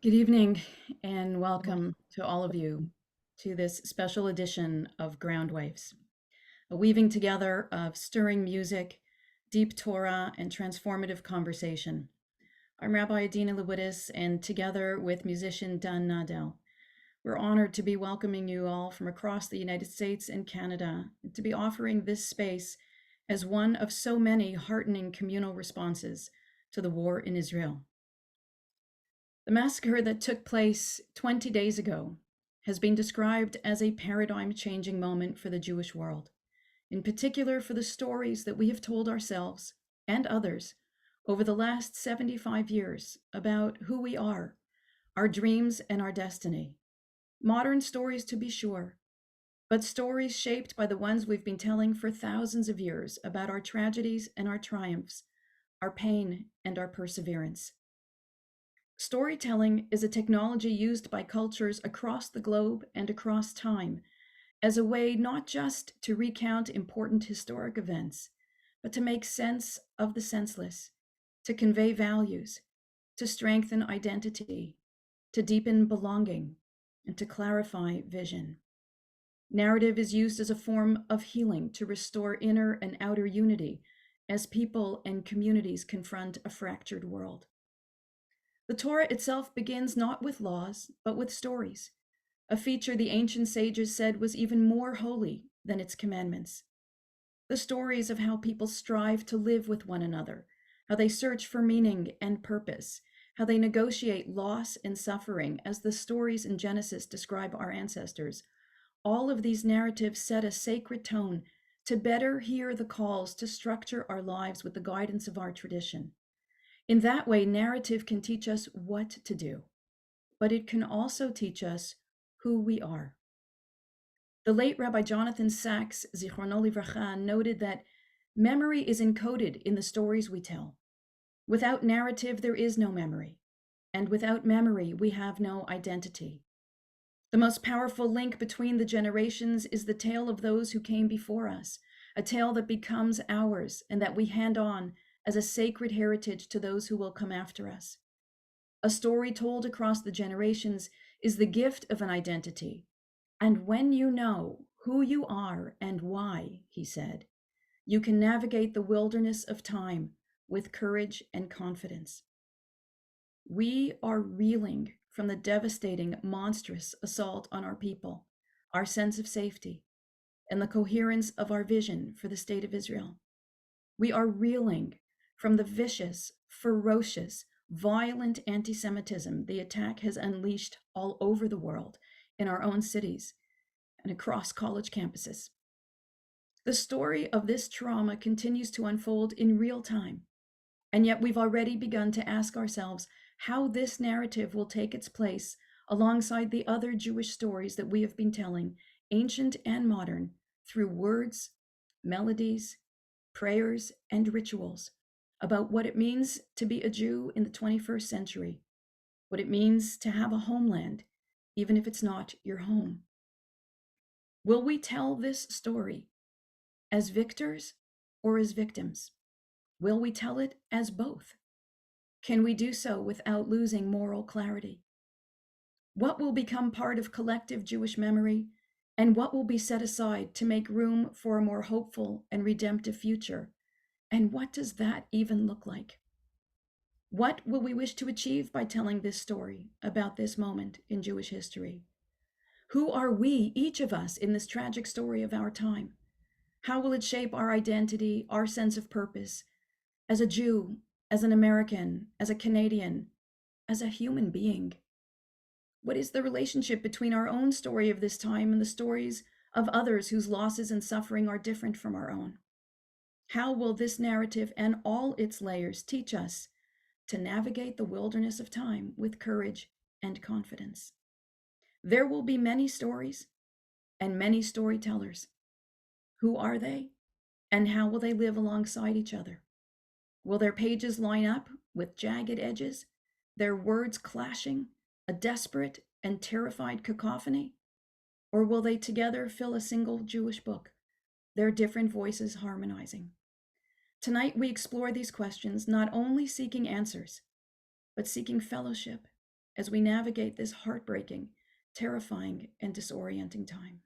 Good evening and welcome to all of you to this special edition of GroundWaves, a weaving together of stirring music, deep Torah, and transformative conversation. I'm Rabbi Adina Lewidis, and together with musician Dan Nadel, we're honored to be welcoming you all from across the United States and Canada, and to be offering this space as one of so many heartening communal responses to the war in Israel. The massacre that took place 20 days ago has been described as a paradigm-changing moment for the Jewish world, in particular for the stories that we have told ourselves and others over the last 75 years about who we are, our dreams and our destiny. Modern stories, to be sure, but stories shaped by the ones we've been telling for thousands of years about our tragedies and our triumphs, our pain and our perseverance. Storytelling is a technology used by cultures across the globe and across time as a way not just to recount important historic events, but to make sense of the senseless, to convey values, to strengthen identity, to deepen belonging, and to clarify vision. Narrative is used as a form of healing to restore inner and outer unity as people and communities confront a fractured world. The Torah itself begins not with laws, but with stories, a feature the ancient sages said was even more holy than its commandments. The stories of how people strive to live with one another, how they search for meaning and purpose, how they negotiate loss and suffering, as the stories in Genesis describe our ancestors. All of these narratives set a sacred tone to better hear the calls to structure our lives with the guidance of our tradition. In that way, narrative can teach us what to do, but it can also teach us who we are. The late Rabbi Jonathan Sacks, Zichrono Livracha, noted that memory is encoded in the stories we tell. Without narrative, there is no memory. And without memory, we have no identity. The most powerful link between the generations is the tale of those who came before us, a tale that becomes ours and that we hand on as a sacred heritage to those who will come after us. A story told across the generations is the gift of an identity. And when you know who you are and why, he said, you can navigate the wilderness of time with courage and confidence. We are reeling from the devastating, monstrous assault on our people, our sense of safety, and the coherence of our vision for the state of Israel. We are reeling from the vicious, ferocious, violent anti-Semitism the attack has unleashed all over the world, in our own cities, and across college campuses. The story of this trauma continues to unfold in real time, and yet we've already begun to ask ourselves how this narrative will take its place alongside the other Jewish stories that we have been telling, ancient and modern, through words, melodies, prayers, and rituals about what it means to be a Jew in the 21st century, what it means to have a homeland, even if it's not your home. Will we tell this story as victors or as victims? Will we tell it as both? Can we do so without losing moral clarity? What will become part of collective Jewish memory, and what will be set aside to make room for a more hopeful and redemptive future? And what does that even look like? What will we wish to achieve by telling this story about this moment in Jewish history? Who are we, each of us, in this tragic story of our time? How will it shape our identity, our sense of purpose, as a Jew, as an American, as a Canadian, as a human being? What is the relationship between our own story of this time and the stories of others whose losses and suffering are different from our own? How will this narrative and all its layers teach us to navigate the wilderness of time with courage and confidence? There will be many stories and many storytellers. Who are they, and how will they live alongside each other? Will their pages line up with jagged edges, their words clashing, a desperate and terrified cacophony? Or will they together fill a single Jewish book, their different voices harmonizing? Tonight we explore these questions, not only seeking answers, but seeking fellowship as we navigate this heartbreaking, terrifying, and disorienting time.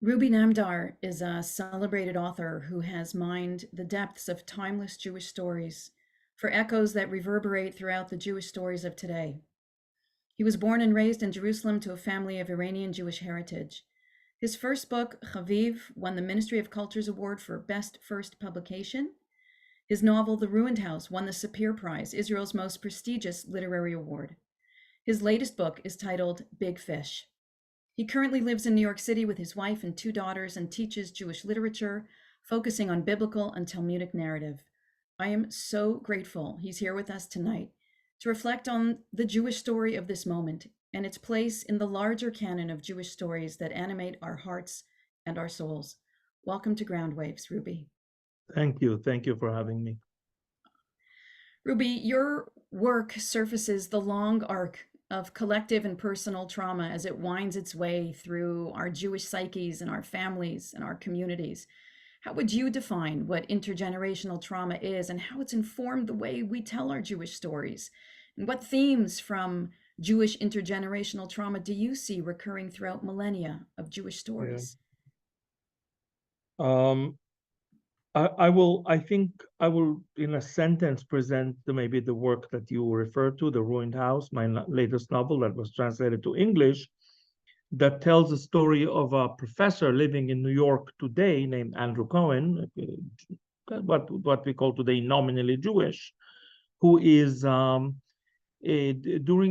Ruby Namdar is a celebrated author who has mined the depths of timeless Jewish stories for echoes that reverberate throughout the Jewish stories of today. He was born and raised in Jerusalem to a family of Iranian Jewish heritage. His first book, Chaviv, won the Ministry of Culture's Award for Best First Publication. His novel, The Ruined House, won the Sapir Prize, Israel's most prestigious literary award. His latest book is titled Big Fish. He currently lives in New York City with his wife and two daughters and teaches Jewish literature, focusing on biblical and Talmudic narrative. I am so grateful he's here with us tonight to reflect on the Jewish story of this moment and its place in the larger canon of Jewish stories that animate our hearts and our souls. Welcome to GroundWaves, Ruby. Thank you. Thank you for having me. Ruby, your work surfaces the long arc of collective and personal trauma as it winds its way through our Jewish psyches and our families and our communities. How would you define what intergenerational trauma is and how it's informed the way we tell our Jewish stories? And what themes from Jewish intergenerational trauma do you see recurring throughout millennia of Jewish Yeah. stories? Um, I think I will, in a sentence, present maybe the work that you refer to, The Ruined House, my latest novel that was translated to English, that tells the story of a professor living in New York today named Andrew Cohen, what we call today nominally Jewish, who is during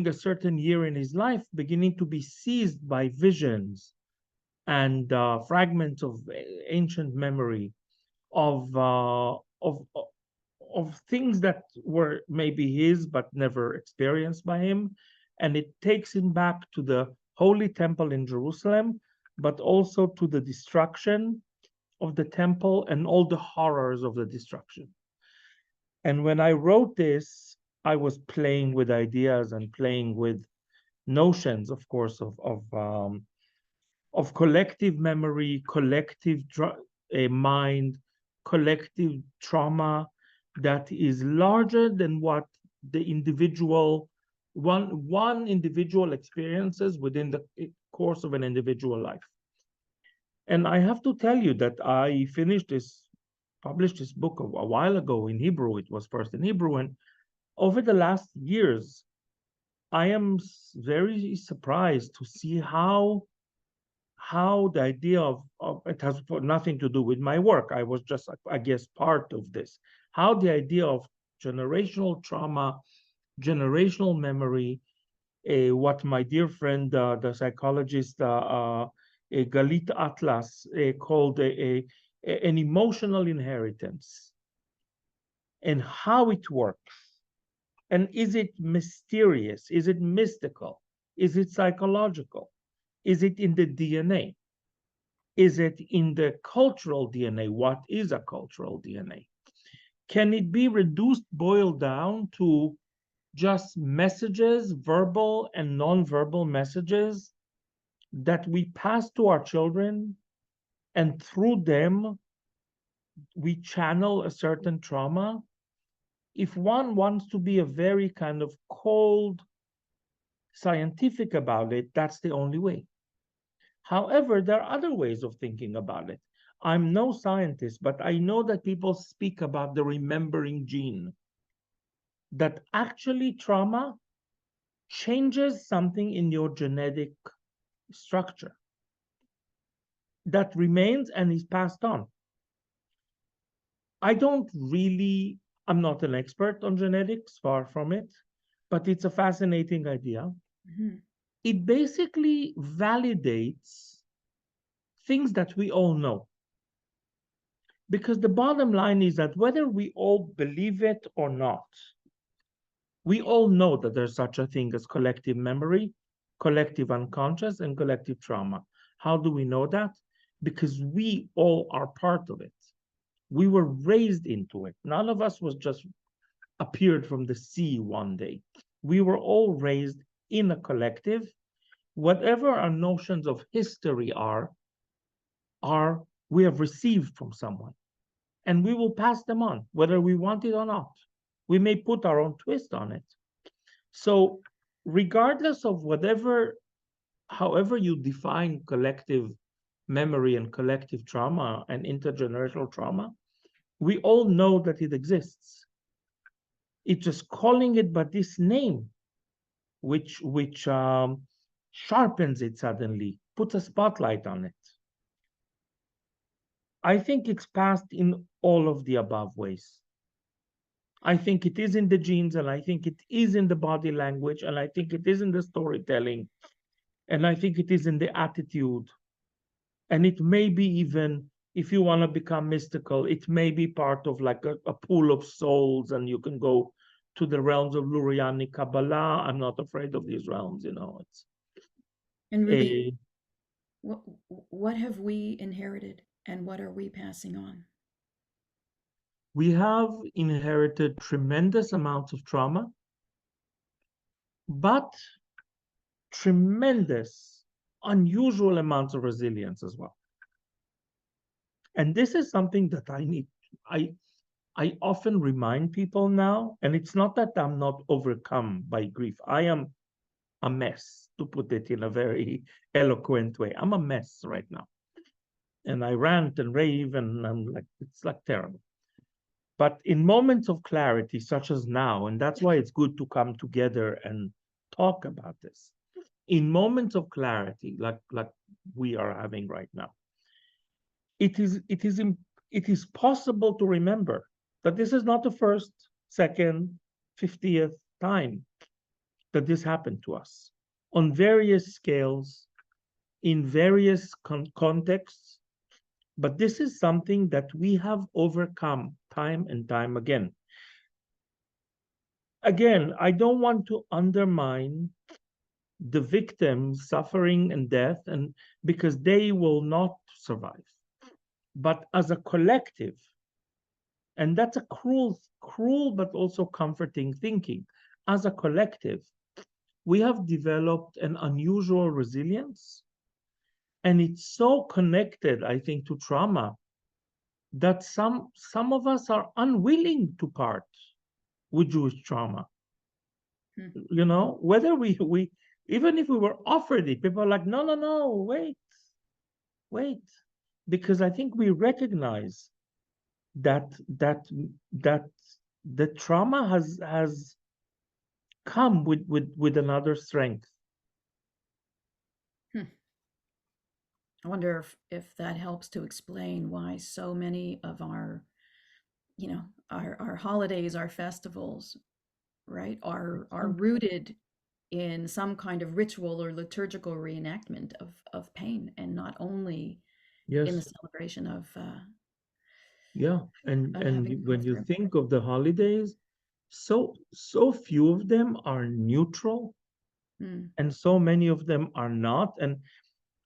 a certain year in his life beginning to be seized by visions and fragments of ancient memory of uh, of of things that were maybe his but never experienced by him, and it takes him back to the Holy Temple in Jerusalem, but also to the destruction of the temple and all the horrors of the destruction. And when I wrote this, I was playing with ideas and playing with notions, of course, of collective memory, collective mind, collective trauma that is larger than what the individual one individual experiences within the course of an individual life. And I have to tell you that I published this book a while ago in Hebrew. It was first in Hebrew, and over the last years, I am very surprised to see how the idea of it has nothing to do with my work. I was just, I guess, part of this. How the idea of generational trauma, generational memory, what my dear friend, the psychologist Galit Atlas, called an emotional inheritance, and how it works. And is it mysterious? Is it mystical? Is it psychological? Is it in the DNA? Is it in the cultural DNA? What is a cultural DNA? Can it be reduced, boiled down to just messages, verbal and non-verbal messages that we pass to our children, and through them we channel a certain trauma? If one wants to be a very kind of cold scientific about it, that's the only way. However, there are other ways of thinking about it. I'm no scientist, but I know that people speak about the remembering gene, that actually trauma changes something in your genetic structure that remains and is passed on. I'm not an expert on genetics, far from it, but it's a fascinating idea. Mm-hmm. It basically validates things that we all know. Because the bottom line is that whether we all believe it or not, we all know that there's such a thing as collective memory, collective unconscious, and collective trauma. How do we know that? Because we all are part of it. We were raised into it. None of us was just appeared from the sea one day. We were all raised in a collective. Whatever our notions of history are we have received from someone, and we will pass them on, whether we want it or not. We may put our own twist on it. So, regardless of however you define collective memory and collective trauma and intergenerational trauma, we all know that it exists. It's just calling it by this name, which sharpens it suddenly, puts a spotlight on it. I think it's passed in all of the above ways. I think it is in the genes, and I think it is in the body language, and I think it is in the storytelling, and I think it is in the attitude. And it may be even, if you want to become mystical, it may be part of like a pool of souls, and you can go to the realms of Luriani Kabbalah. I'm not afraid of these realms, you know. It's And Ruby, a what what have we inherited and what are we passing on? we have inherited tremendous amounts of trauma, but tremendous, unusual amounts of resilience as well. And this is something that I often remind people now, and it's not that I'm not overcome by grief. I am a mess, to put it in a very eloquent way. I'm a mess right now. And I rant and rave, and I'm like, it's like terrible. But in moments of clarity, such as now, and that's why it's good to come together and talk about this. In moments of clarity, like we are having right now, it is possible to remember that this is not the first, second, 50th time that this happened to us on various scales, in various contexts. But this is something that we have overcome time and time again. Again, I don't want to undermine the victims' suffering and death, and because they will not survive. But as a collective, and that's a cruel but also comforting thinking, as a collective, we have developed an unusual resilience, and it's so connected, I think, to trauma that some of us are unwilling to part with Jewish trauma. Hmm. You know, whether we even if we were offered it, people are like, no, no, no, wait, because I think we recognize that that the trauma has come with another strength. Hmm. I wonder if that helps to explain why so many of our, our holidays, our festivals, right, are rooted in some kind of ritual or liturgical reenactment of pain, and not only in the Yes, celebration yeah, of having and come when you through. think of the holidays, so few of them are neutral, Mm. and so many of them are not. And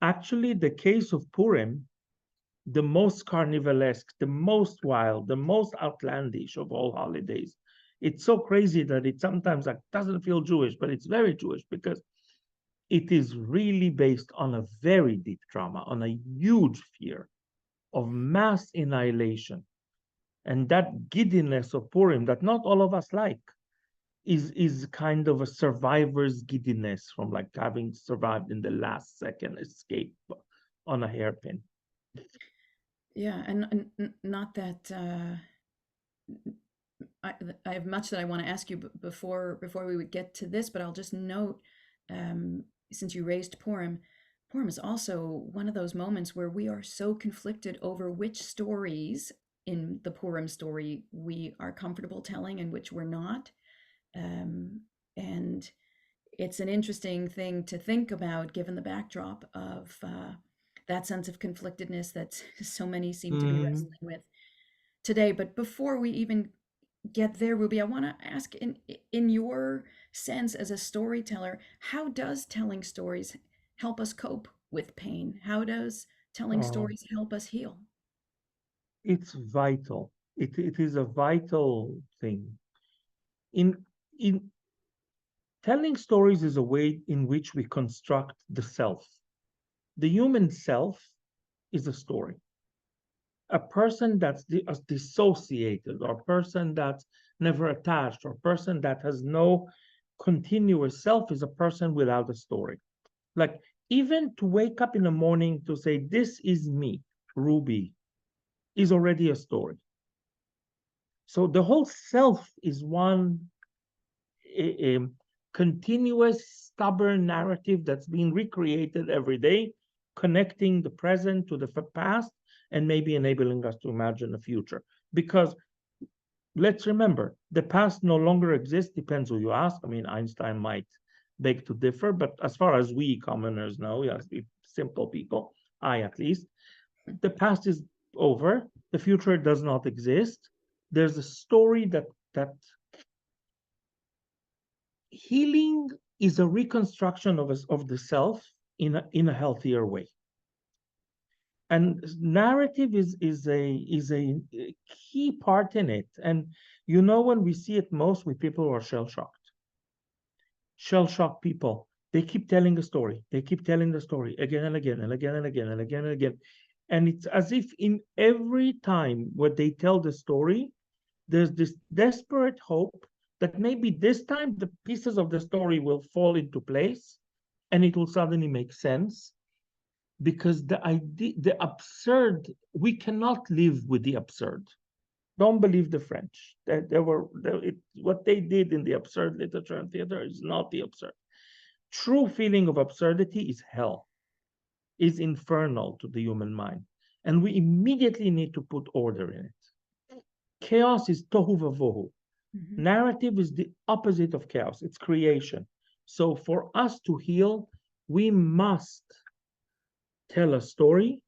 actually, the case of Purim, the most carnivalesque, the most wild, the most outlandish of all holidays. It's so crazy that it sometimes like doesn't feel Jewish, but it's very Jewish because it is really based on a very deep trauma, on a huge fear of mass annihilation. And that giddiness of Purim that not all of us like is kind of a survivor's giddiness from like having survived in the last second escape on a hairpin. Yeah, and not that I, I have much that I want to ask you before we would get to this, but I'll just note, since you raised Purim, Purim is also one of those moments where we are so conflicted over which stories in the Purim story we are comfortable telling and which we're not. And it's an interesting thing to think about given the backdrop of that sense of conflictedness that so many seem to be Mm, wrestling with today. But before we even get there, Ruby, I want to ask, in your sense as a storyteller, how does telling stories help us cope with pain? How does telling uh, stories help us heal? it's vital. It is a vital thing. In in telling stories is a way in which we construct the self. The human self is a story. A person that's dissociated, or a person that's never attached, or a person that has no continuous self is a person without a story. Like even to wake up in the morning to say, this is me, Ruby, is already a story. So the whole self is one continuous, stubborn narrative that's being recreated every day, connecting the present to the past, and maybe enabling us to imagine a future. Because let's remember, the past no longer exists, depends who you ask. I mean, Einstein might beg to differ, but as far as we commoners know, yes, simple people, I at least, the past is over, the future does not exist. There's a story that healing is a reconstruction of the self in a healthier way. And narrative is a key part in it. And you know, when we see it most with people who are shell shocked people, they keep telling a story. They keep telling the story again and again and again and again and again and again. And it's as if in every time what they tell the story, there's this desperate hope that maybe this time the pieces of the story will fall into place and it will suddenly make sense, because the idea, the absurd, we cannot live with the absurd. Don't believe the French. What they did in the absurd literature and theater is not the absurd. True feeling of absurdity is hell, is infernal to the human mind. And we immediately need to put order in it. Chaos is tohu vavohu. Mm-hmm. Narrative is the opposite of chaos, it's creation. So for us to heal, we must tell a story,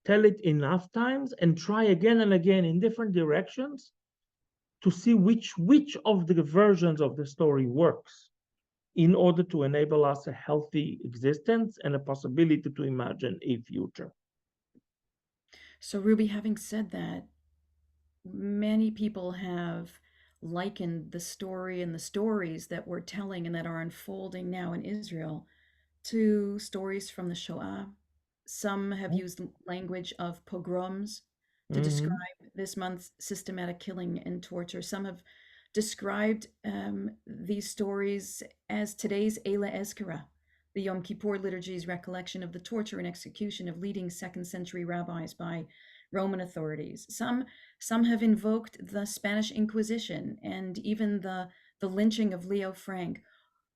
tell it enough times, and try again and again in different directions to see which of the versions of the story works in order to enable us a healthy existence and a possibility to imagine a future. So, Ruby, having said that, many people have likened the story and the stories that we're telling and that are unfolding now in Israel to stories from the Shoah. Some have used language of pogroms to describe Mm-hmm. this month's systematic killing and torture. Some have described these stories as today's Eila Ezkara, the Yom Kippur liturgy's recollection of the torture and execution of leading second century rabbis by Roman authorities. Some have invoked the Spanish Inquisition and even the lynching of Leo Frank.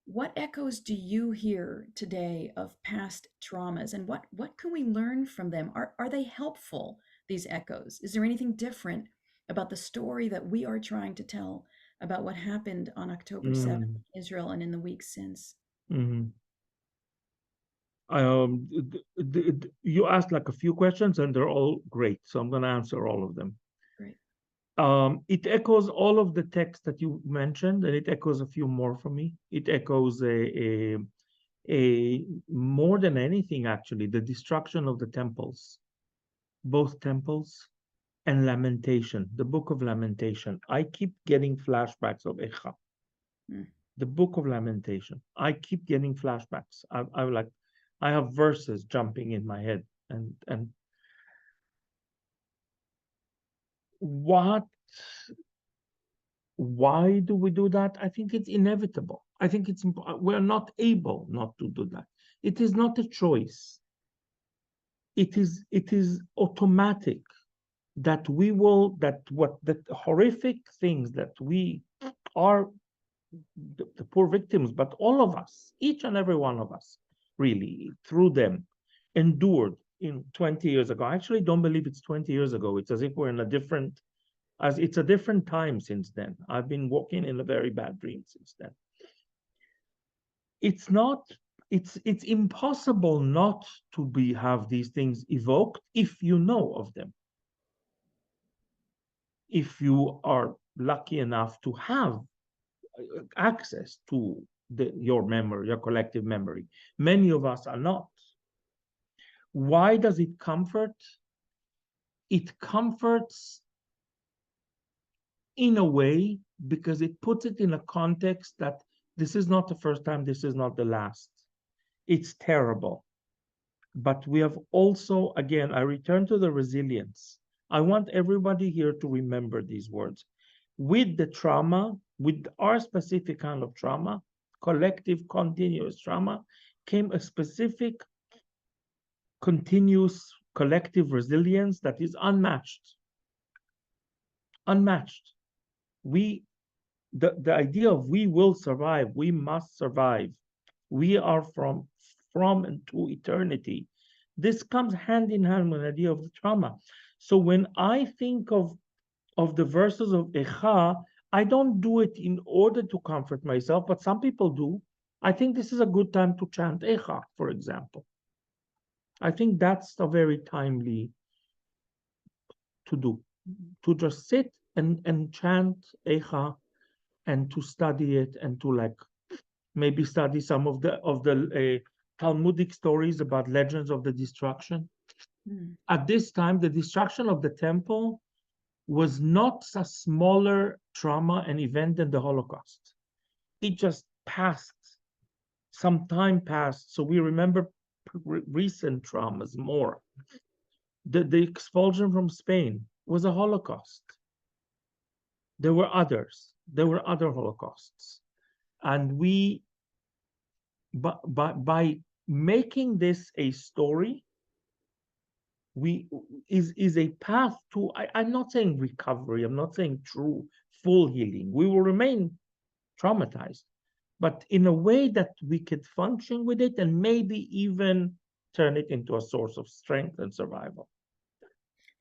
What echoes do you hear today of past traumas, and what can we learn from them? Are they helpful, these echoes? Is there anything different about the story that we are trying to tell about what happened on October 7th Mm-hmm. in Israel and in the weeks since? Mm-hmm. You asked like a few questions and they're all great, so I'm going to answer all of them. Great. It echoes all of the text that you mentioned, and it echoes a few more for me. It echoes a more than anything, actually, the destruction of the temples, both temples, and Lamentation, the book of Lamentation. I keep getting flashbacks of Echa, Mm. the book of Lamentation. I keep getting flashbacks. I have verses jumping in my head, and what why do we do that? I think it's inevitable. I think we're not able not to do that. It is not a choice. It is automatic that we will, that what the horrific things that we are, the poor victims, but all of us, each and every one of us, really, through them, endured in 20 years ago. I actually don't believe it's 20 years ago. It's as if we're in a different, as it's a different time since then. I've been walking in a very bad dream since then. It's not, it's impossible not to have these things evoked if you know of them. If you are lucky enough to have access to your memory, your collective memory. Many of us are not. Why does it comfort? It comforts in a way because it puts it in a context that this is not the first time, this is not the last. It's terrible. But we have also, again, I return to the resilience. I want everybody here to remember these words. With the trauma, with our specific kind of trauma, collective continuous trauma, came a specific, continuous collective resilience that is unmatched. Unmatched. We, the idea of we will survive, we must survive. We are from and to eternity. This comes hand in hand with the idea of the trauma. So when I think of the verses of Echa, I don't do it in order to comfort myself, but some people do. I think this is a good time to chant Echa, for example. I think that's a very timely to do, to just sit and chant Echa and to study it and to like maybe study some of the Talmudic stories about legends of the destruction. Mm. At this time, the destruction of the temple was not a smaller trauma and event than the Holocaust. It just passed. Some time passed, so we remember recent traumas more. The expulsion from Spain was a Holocaust. There were others. There were other Holocausts. And we, by making this a story, we is a path to, I'm not saying recovery, I'm not saying true full healing. We will remain traumatized, but in a way that we could function with it and maybe even turn it into a source of strength and survival.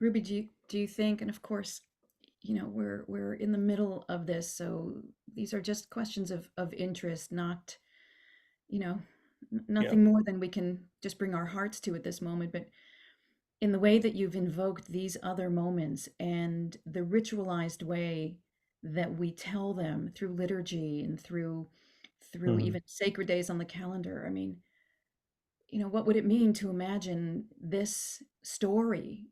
Ruby, do you think, and of course, we're in the middle of this, so these are just questions of interest, not, you know, Yeah. nothing more than we can just bring our hearts to at this moment. But in the way that you've invoked these other moments and the ritualized way that we tell them through liturgy and through Mhm. even sacred days on the calendar, I mean, what would it mean to imagine this story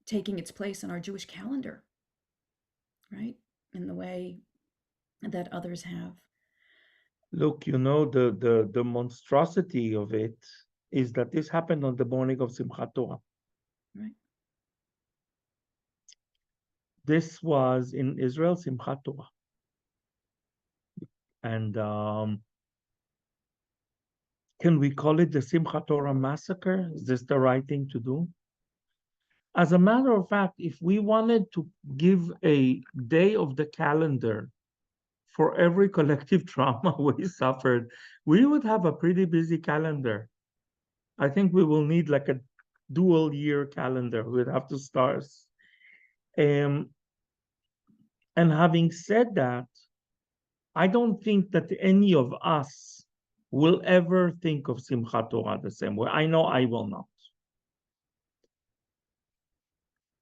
taking its place on our Jewish calendar, right? In the way that others have. Look, the monstrosity of it is that this happened on the morning of Simchat Torah. Right. This was in Israel, Simchat Torah. And can we call it the Simchat Torah massacre? Is this the right thing to do? As a matter of fact, if we wanted to give a day of the calendar for every collective trauma we suffered, we would have a pretty busy calendar. I think we will need like a dual year calendar. We'd have to start. Um, and having said that, I don't think that any of us will ever think of Simchat Torah the same way. I know I will not.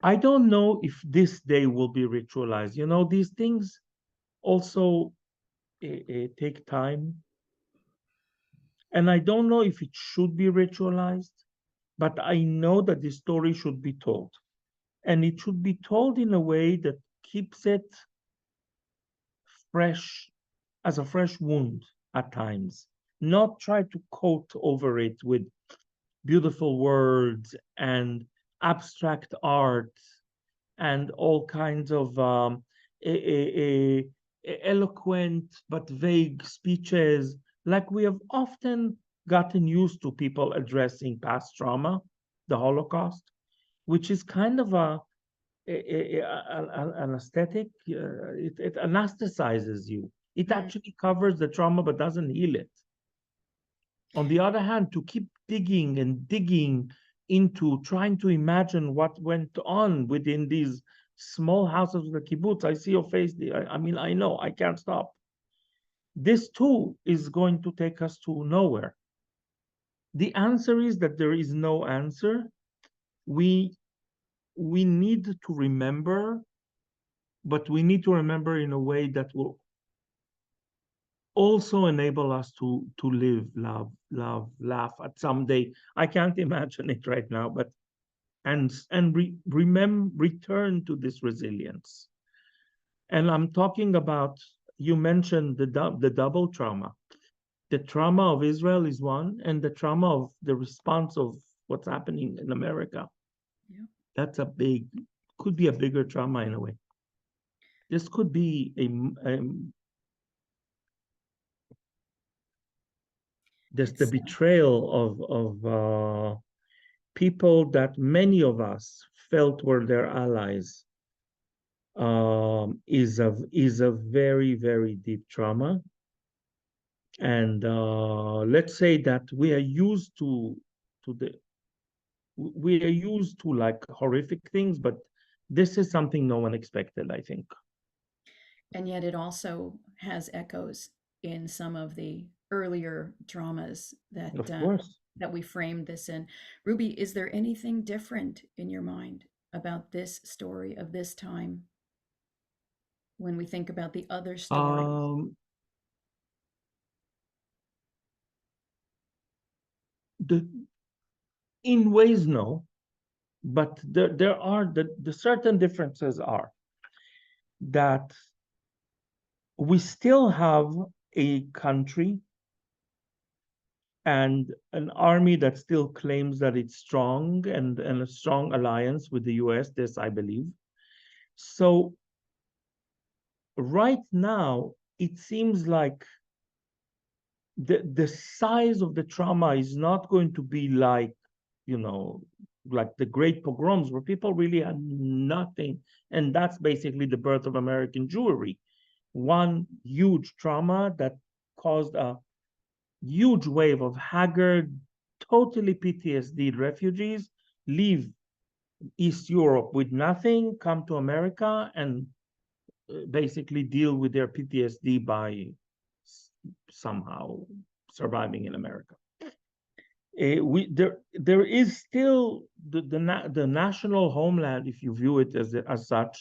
I don't know if this day will be ritualized. These things also take time. And I don't know if it should be ritualized, but I know that the story should be told. And it should be told in a way that keeps it fresh, as a fresh wound at times, not try to coat over it with beautiful words and abstract art and all kinds of eloquent but vague speeches, like we have often gotten used to people addressing past trauma, the Holocaust, which is kind of an aesthetic. It anesthetizes you. It Mm. actually covers the trauma but doesn't heal it. On the other hand, to keep digging and digging into trying to imagine what went on within these small houses of the kibbutz, I see your face. I mean, I know I can't stop. This too is going to take us to nowhere. The answer is that there is no answer. We we need to remember, but we need to remember in a way that will also enable us to live, love, laugh at some day. I can't imagine it right now, but remember, return to this resilience. And I'm talking about, you mentioned the double trauma. The trauma of Israel is one, and the trauma of the response of what's happening in America. Yeah. That's could be a bigger trauma in a way. This could be a There's the It's betrayal of people that many of us felt were their allies, is a very, very deep trauma. And let's say that the we are used to like horrific things, but this is something no one expected, I think. and yet it also has echoes in some of the earlier dramas Of course. that we framed this in. Ruby, is there anything different in your mind about this story of this time when we think about the other stories? Um, the In ways, no, but the certain differences are that we still have a country and an army that still claims that it's strong, and a strong alliance with the US, this I believe. So right now, it seems like the size of the trauma is not going to be like, you know, like the great pogroms where people really had nothing. And that's basically the birth of American Jewry. One huge trauma that caused a huge wave of haggard, totally PTSD refugees leave East Europe with nothing, come to America, and basically deal with their PTSD by somehow surviving in America. There is still the national homeland, if you view it as such,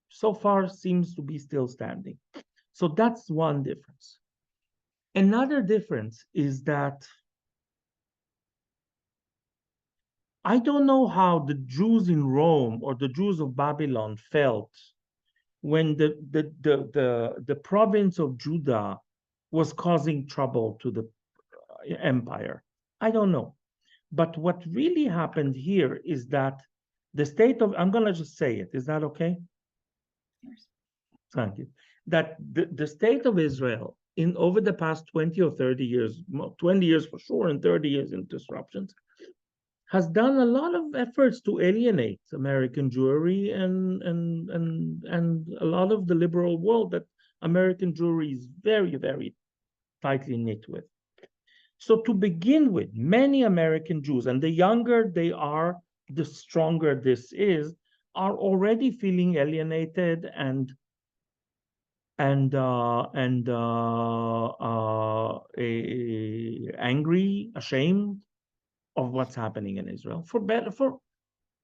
so far seems to be still standing. So that's one difference. Another difference is that I don't know how the Jews in Rome or the Jews of Babylon felt when the province of Judah was causing trouble to the empire. I don't know. But what really happened here is that I'm going to just say it. Is that okay? Yes. Thank you. That the state of Israel, in over the past 20 or 30 years, 20 years for sure, and 30 years in disruptions, has done a lot of efforts to alienate American Jewry and a lot of the liberal world that American Jewry is very, very tightly knit with. So to begin with, many American Jews, and the younger they are, the stronger this is, are already feeling alienated and angry, ashamed of what's happening in Israel. For better, for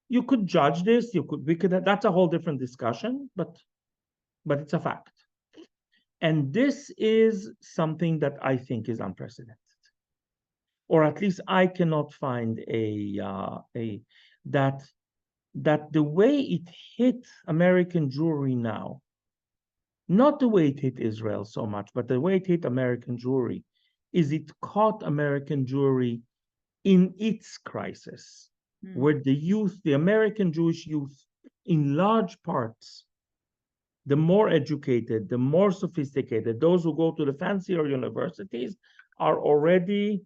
you could judge this, we could that's a whole different discussion, but it's a fact. And this is something that I think is unprecedented, or at least I cannot find a that that the way it hit American Jewry now, not the way it hit Israel so much, but the way it hit American Jewry, is it caught American Jewry in its crisis, Mm. where the youth, the American Jewish youth, in large parts, the more educated, the more sophisticated, those who go to the fancier universities, are already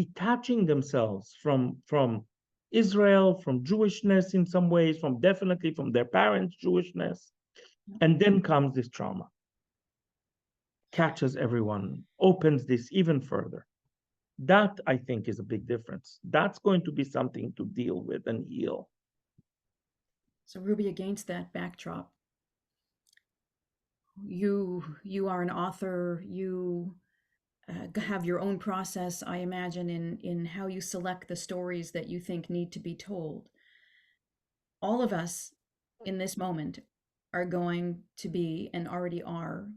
detaching themselves from Israel, from Jewishness in some ways, from definitely from their parents' Jewishness. And then comes this trauma, catches everyone, opens this even further. That I think is a big difference. That's going to be something to deal with and heal. So, Ruby, against that backdrop, you are an author. You have your own process, I imagine, in how you select the stories that you think need to be told. All of us in this moment are going to be and already are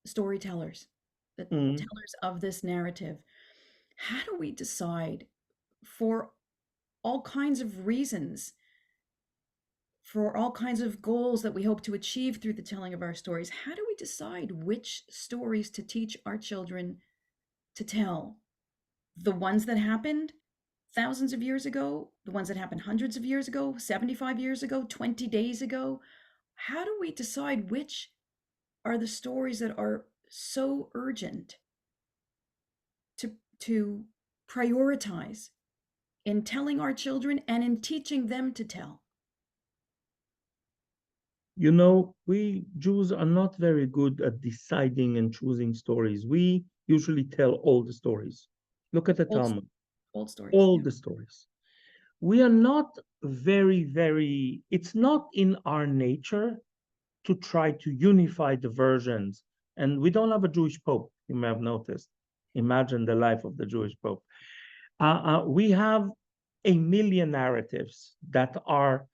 storytellers, the Mm. tellers of this narrative. How do we decide, for all kinds of reasons, for all kinds of goals that we hope to achieve through the telling of our stories, how do we decide which stories to teach our children to tell? The ones that happened thousands of years ago, the ones that happened hundreds of years ago, 75 years ago, 20 days ago? How do we decide which are the stories that are so urgent to prioritize in telling our children and in teaching them to tell? You know, we Jews are not very good at deciding and choosing stories. We usually tell all the stories. Look at the Old, Talmud, old stories. all Yeah. the stories. We are not very, it's not in our nature to try to unify the versions. And we don't have a Jewish Pope, you may have noticed. Imagine the life of the Jewish Pope. We have a million narratives that are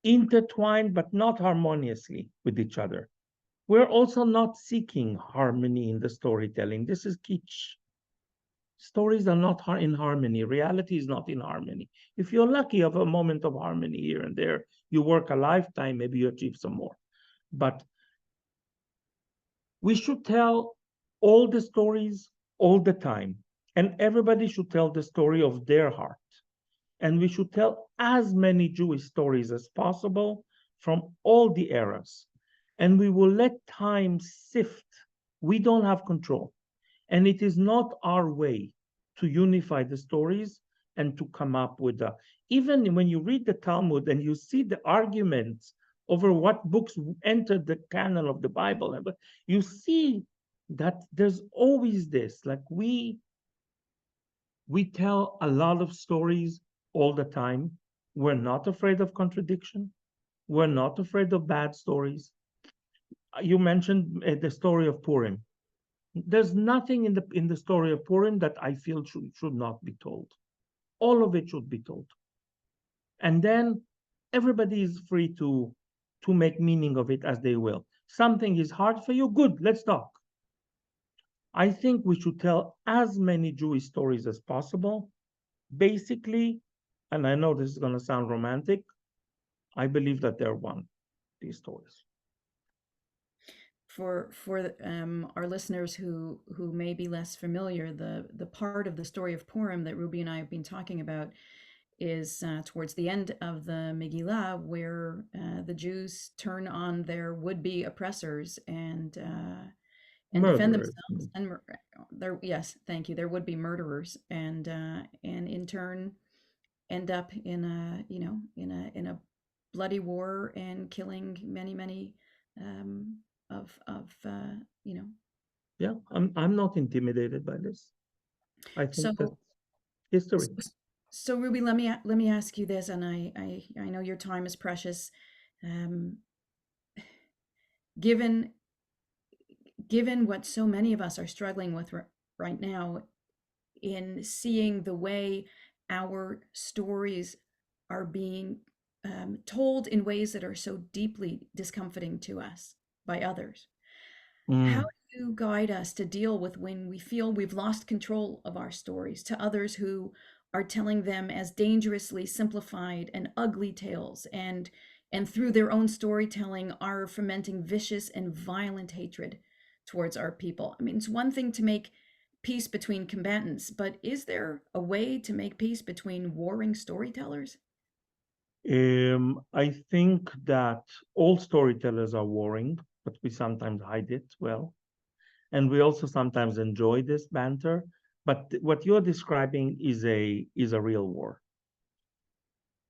intertwined but not harmoniously with each other. We're also not seeking harmony in the storytelling. This is kitsch. Stories are not in harmony. Reality is not in harmony. If you're lucky, you have a moment of harmony here and there. You work a lifetime, maybe you achieve some more. But we should tell all the stories all the time. And everybody should tell the story of their heart. And we should tell as many Jewish stories as possible from all the eras. And we will let time sift. We don't have control. And it is not our way to unify the stories and to come up with a. Even when you read the Talmud and you see the arguments over what books entered the canon of the Bible, you see that there's always this, like we tell a lot of stories all the time. We're not afraid of contradiction. We're not afraid of bad stories. You mentioned the story of Purim. There's nothing in the story of Purim that I feel should not be told. All of it should be told. And then everybody is free to make meaning of it as they will. Something is hard for you, good, let's talk. I think we should tell as many Jewish stories as possible. Basically, and I know this is going to sound romantic, I believe that they're one, these stories. For our listeners who may be less familiar, the part of the story of Purim that Ruby and I have been talking about is towards the end of the Megillah, where the Jews turn on their would-be oppressors and defend Murderers. themselves and their, yes, thank you, their would-be murderers, and in turn end up in a, you know, in a bloody war and killing many um, of you know. Yeah, I'm not intimidated by this. I think that's So history. so Ruby, let me ask you this, and I know your time is precious. Um, given given what so many of us are struggling with right now, in seeing the way our stories are being told in ways that are so deeply discomforting to us by others. How Mm. do you guide us to deal with when we feel we've lost control of our stories to others who are telling them as dangerously simplified and ugly tales, and through their own storytelling are fomenting vicious and violent hatred towards our people? I mean, it's one thing to make peace between combatants, but is there a way to make peace between warring storytellers? I think that all storytellers are warring, but we sometimes hide it well. And we also sometimes enjoy this banter. But what you're describing is a real war.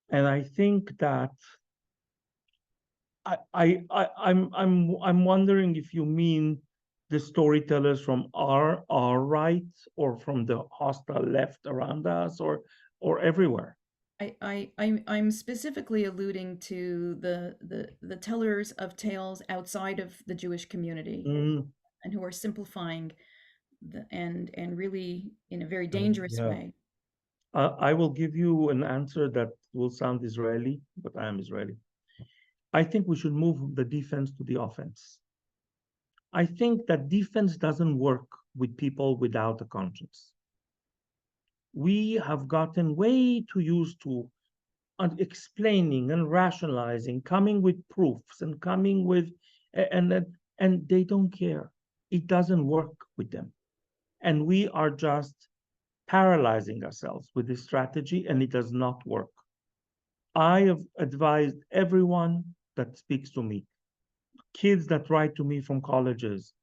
And I think that I'm wondering if you mean the storytellers from our right or from the hostile left around us or everywhere. I'm specifically alluding to the tellers of tales outside of the Jewish community, Mm, and who are simplifying and really in a very dangerous yeah. way. I will give you an answer that will sound Israeli, but I am Israeli. I think we should move the defense to the offense. I think that defense doesn't work with people without a conscience. We have gotten way too used to explaining and rationalizing, coming with proofs and coming with, and they don't care. It doesn't work with them. And we are just paralyzing ourselves with this strategy, and it does not work. I have advised everyone that speaks to me, kids that write to me from colleges,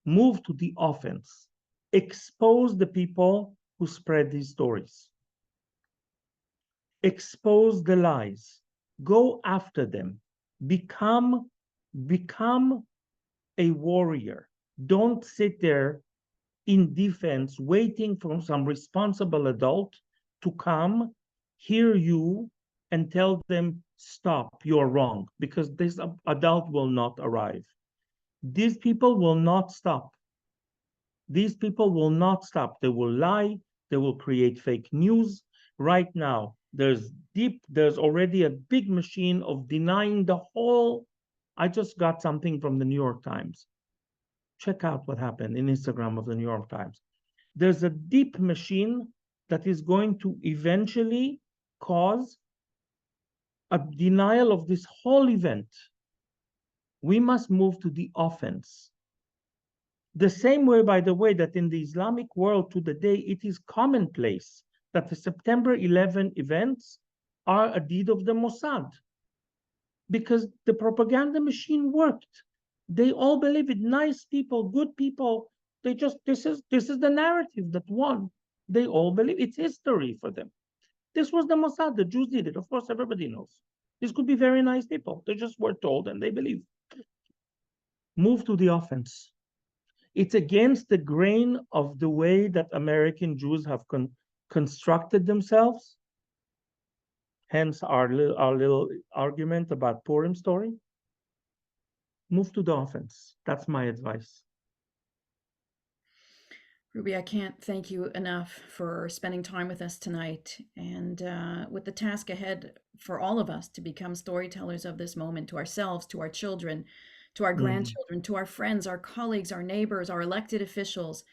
move to the offense. expose the people who spread these stories, expose the lies, go after them, become become a warrior. Don't sit there in defense waiting for some responsible adult to come, hear you, and tell them, stop, you're wrong, because this adult will not arrive. These people will not stop. These people will not stop. They will lie. They will create fake news. Right now, there's already a big machine of denying the whole. I just got something from the New York Times. Check out what happened in Instagram of the New York Times. There's a deep machine that is going to eventually cause a denial of this whole event. We must move to the offense. The same way, by the way, that in the Islamic world to the day, it is commonplace that the September 11 events are a deed of the Mossad because the propaganda machine worked. They all believe it. Nice people, good people. They just this is the narrative that won. They all believe it's history for them. This was the Mossad. The Jews did it. Of course, everybody knows. These could be very nice people. They just were told and they believe. Move to the offense. It's against the grain of the way that American Jews have constructed themselves. Hence our little argument about Purim story. Move to the offense. That's my advice. Ruby, I can't thank you enough for spending time with us tonight and with the task ahead for all of us to become storytellers of this moment to ourselves, to our children, to our grandchildren, to our friends, our colleagues, our neighbors, our elected officials.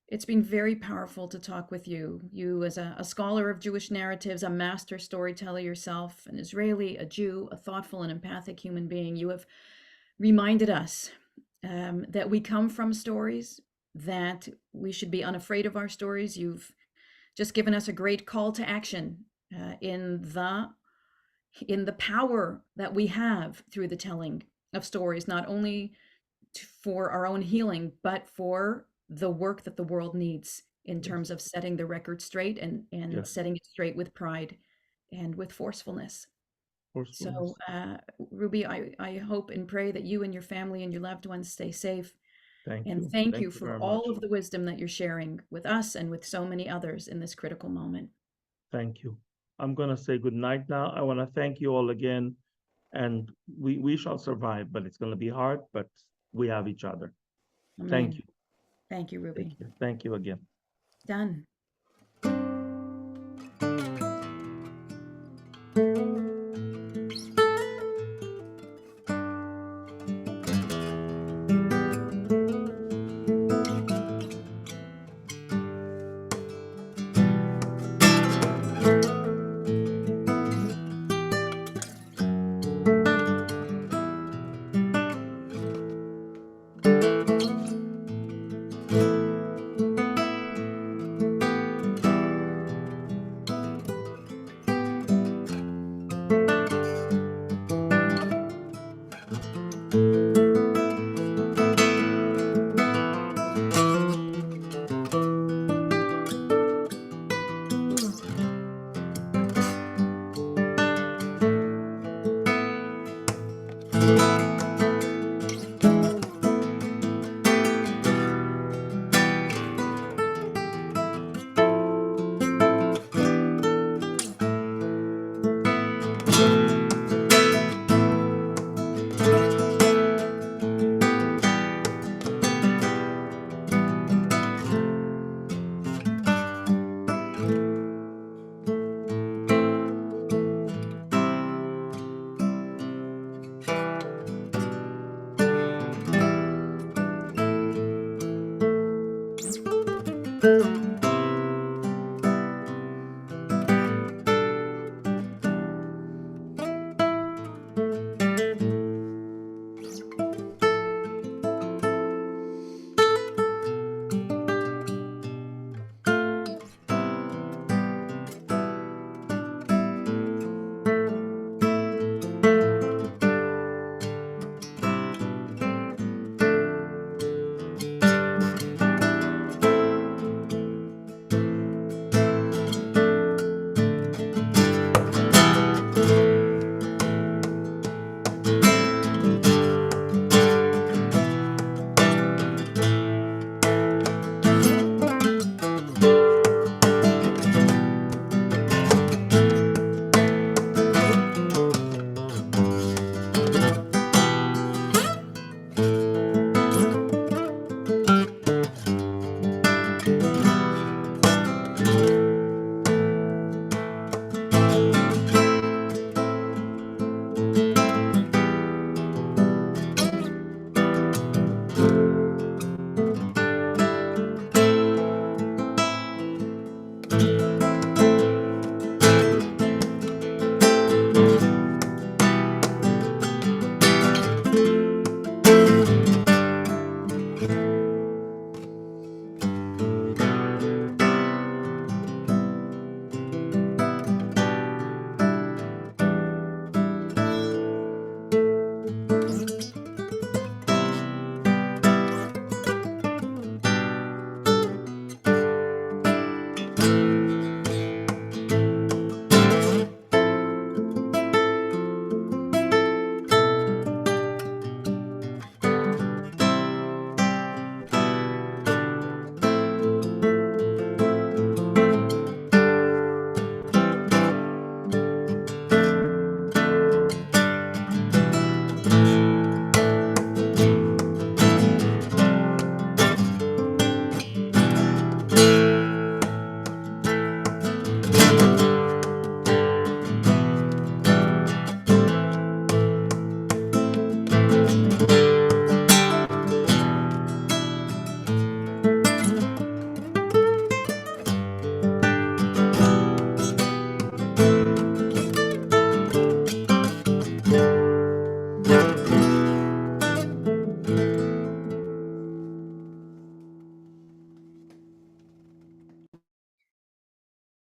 It's been very powerful to talk with you. You, as a scholar of Jewish narratives, a master storyteller yourself, an Israeli, a Jew, a thoughtful and empathic human being, you have reminded us that we come from stories, that we should be unafraid of our stories. You've just given us a great call to action in the power that we have through the telling of stories, not only for our own healing, but for the work that the world needs in terms of setting the record straight and Yes. setting it straight with pride and with forcefulness. So, Ruby, I hope and pray that you and your family and your loved ones stay safe. Thank And you. thank Thank you you for very all much. of the wisdom that you're sharing with us and with so many others in this critical moment. Thank you. I'm going to say good night now. I want to thank you all again. And we shall survive, but it's going to be hard, but we have each other. Thank Amen. you. Thank you, Ruby. Thank you again. Done.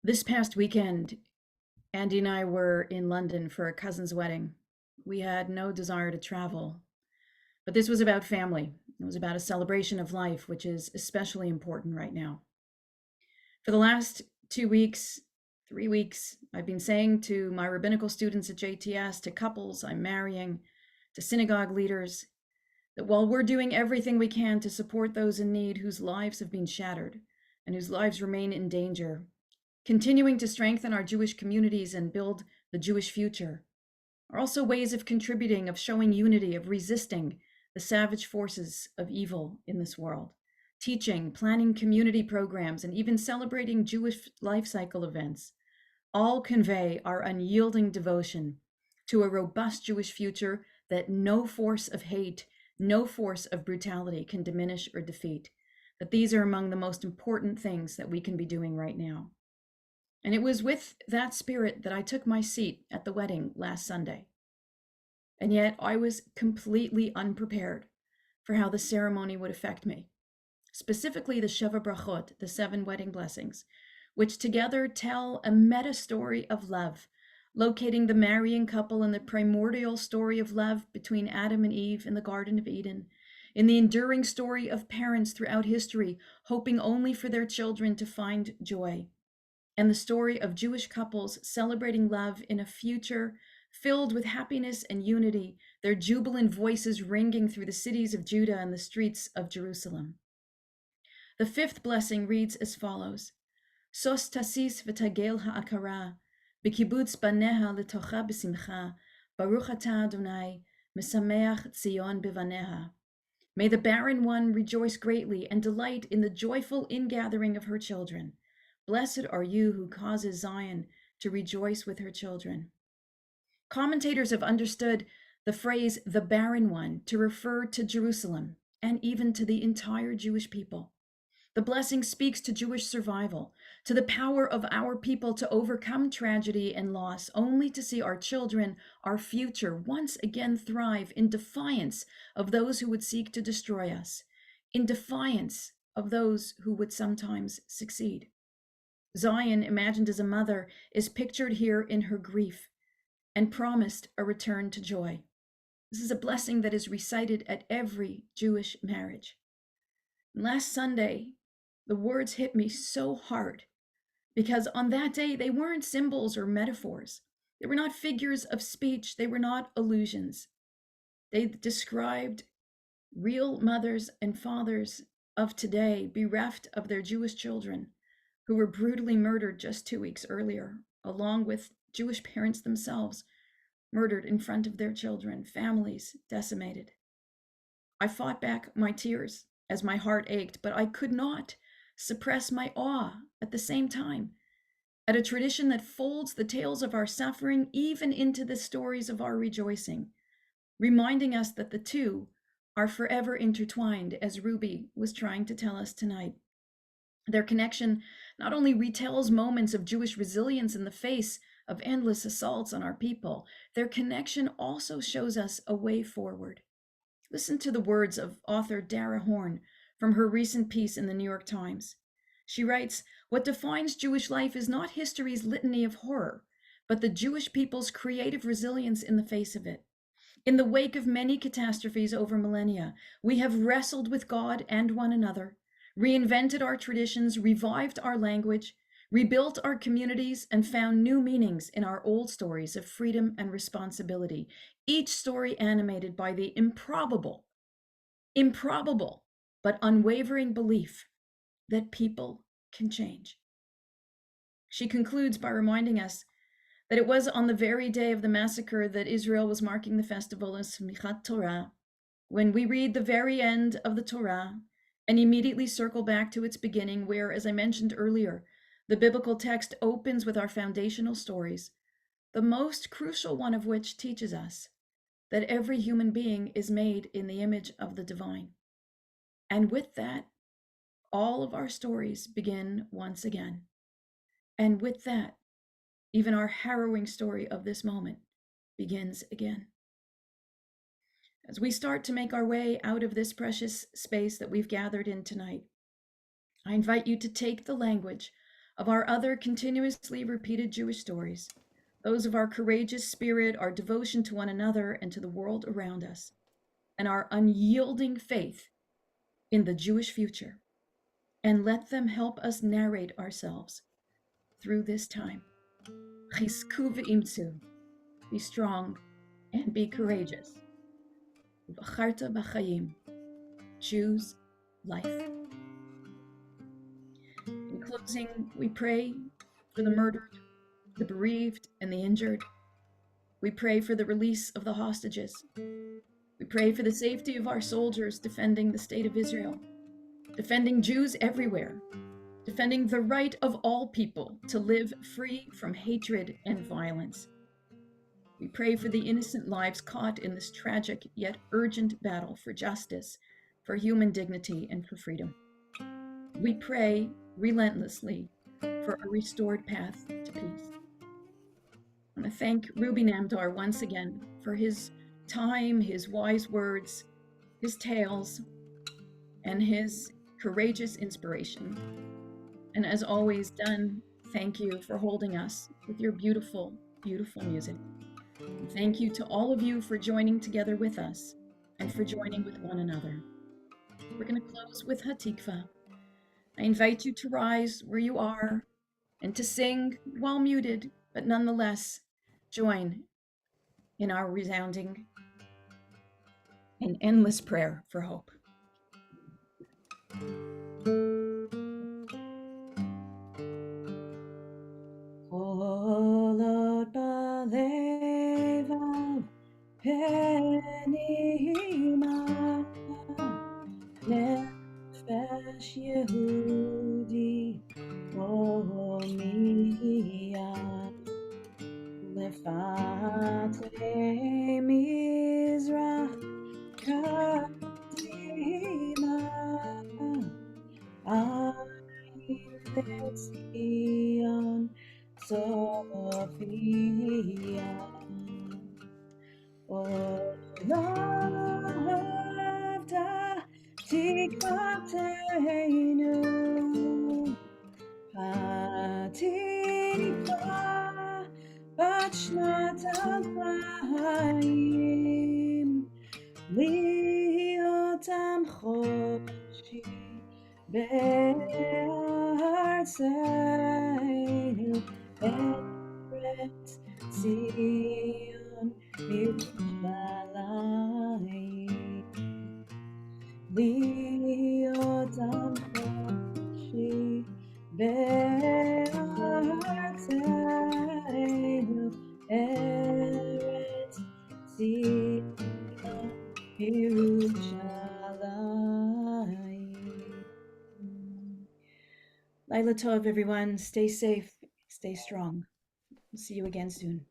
This past weekend, Andy and I were in London for a cousin's wedding. We had no desire to travel, but this was about family. It was about a celebration of life, which is especially important right now. For the last 2 weeks, 3 weeks, I've been saying to my rabbinical students at JTS, to couples I'm marrying, to synagogue leaders, that while we're doing everything we can to support those in need whose lives have been shattered and whose lives remain in danger, continuing to strengthen our Jewish communities and build the Jewish future are also ways of contributing, of showing unity, of resisting the savage forces of evil in this world. Teaching, planning community programs, and even celebrating Jewish life cycle events all convey our unyielding devotion to a robust Jewish future that no force of hate, no force of brutality can diminish or defeat. That these are among the most important things that we can be doing right now. And it was with that spirit that I took my seat at the wedding last Sunday. And yet I was completely unprepared for how the ceremony would affect me. Specifically, the Sheva Brachot, the 7 wedding blessings, which together tell a meta story of love, locating the marrying couple in the primordial story of love between Adam and Eve in the Garden of Eden, in the enduring story of parents throughout history, hoping only for their children to find joy, and the story of Jewish couples celebrating love in a future filled with happiness and unity, their jubilant voices ringing through the cities of Judah and the streets of Jerusalem. The 5th blessing reads as follows: Sos tasis v'tagel ha'akara, b'kibutz baneha l'tocha b'simcha, baruch atah Adonai, mesameach Tzion b'vaneha. May the barren one rejoice greatly and delight in the joyful ingathering of her children. Blessed are you who causes Zion to rejoice with her children. Commentators have understood the phrase the barren one to refer to Jerusalem and even to the entire Jewish people. The blessing speaks to Jewish survival, to the power of our people to overcome tragedy and loss, only to see our children, our future, once again thrive in defiance of those who would seek to destroy us, in defiance of those who would sometimes succeed. Zion, imagined as a mother, is pictured here in her grief and promised a return to joy. This is a blessing that is recited at every Jewish marriage. And last Sunday, the words hit me so hard because on that day, they weren't symbols or metaphors. They were not figures of speech. They were not illusions. They described real mothers and fathers of today, bereft of their Jewish children, who were brutally murdered just 2 weeks earlier, along with Jewish parents themselves, murdered in front of their children, families decimated. I fought back my tears as my heart ached, but I could not suppress my awe at the same time at a tradition that folds the tales of our suffering even into the stories of our rejoicing, reminding us that the two are forever intertwined, as Ruby was trying to tell us tonight. Their connection not only retells moments of Jewish resilience in the face of endless assaults on our people, their connection also shows us a way forward. Listen to the words of author Dara Horn from her recent piece in the New York Times. She writes, "What defines Jewish life is not history's litany of horror, but the Jewish people's creative resilience in the face of it. In the wake of many catastrophes over millennia, we have wrestled with God and one another, reinvented our traditions, revived our language, rebuilt our communities, and found new meanings in our old stories of freedom and responsibility, each story animated by the improbable, but unwavering belief that people can change." She concludes by reminding us that it was on the very day of the massacre that Israel was marking the festival of Simchat Torah, when we read the very end of the Torah and immediately circle back to its beginning, where, as I mentioned earlier, the biblical text opens with our foundational stories, the most crucial one of which teaches us that every human being is made in the image of the divine. And with that, all of our stories begin once again. And with that, even our harrowing story of this moment begins again. As we start to make our way out of this precious space that we've gathered in tonight, I invite you to take the language of our other continuously repeated Jewish stories, those of our courageous spirit, our devotion to one another and to the world around us, and our unyielding faith in the Jewish future, and let them help us narrate ourselves through this time. Chizku v'imtzu, be strong and be courageous. V'charta b'chayim, choose life. In closing, we pray for the murdered, the bereaved, and the injured. We pray for the release of the hostages. We pray for the safety of our soldiers defending the state of Israel, defending Jews everywhere, defending the right of all people to live free from hatred and violence. We pray for the innocent lives caught in this tragic yet urgent battle for justice, for human dignity, and for freedom. We pray relentlessly for a restored path to peace. I want to thank Ruby Namdar once again for his time, his wise words, his tales, and his courageous inspiration. And as always, Dunn, thank you for holding us with your beautiful, beautiful music. And thank you to all of you for joining together with us and for joining with one another. We're going to close with Hatikva. I invite you to rise where you are and to sing while muted, but nonetheless join in our resounding and endless prayer for hope. Kolot balevav penima nefesh Yehudi omiya lefatei mizrach kadima Zion Sophia Olavta Tikvateinu Hatikva Bat Shnat Alpayim Liotam Choshi Be'artzeinu Eretz Zion Yerushalayim Liotam Choshi Be'artzeinu Eretz Zion Yerushalayim. Laila Tov, everyone. Stay safe, stay strong. We'll see you again soon.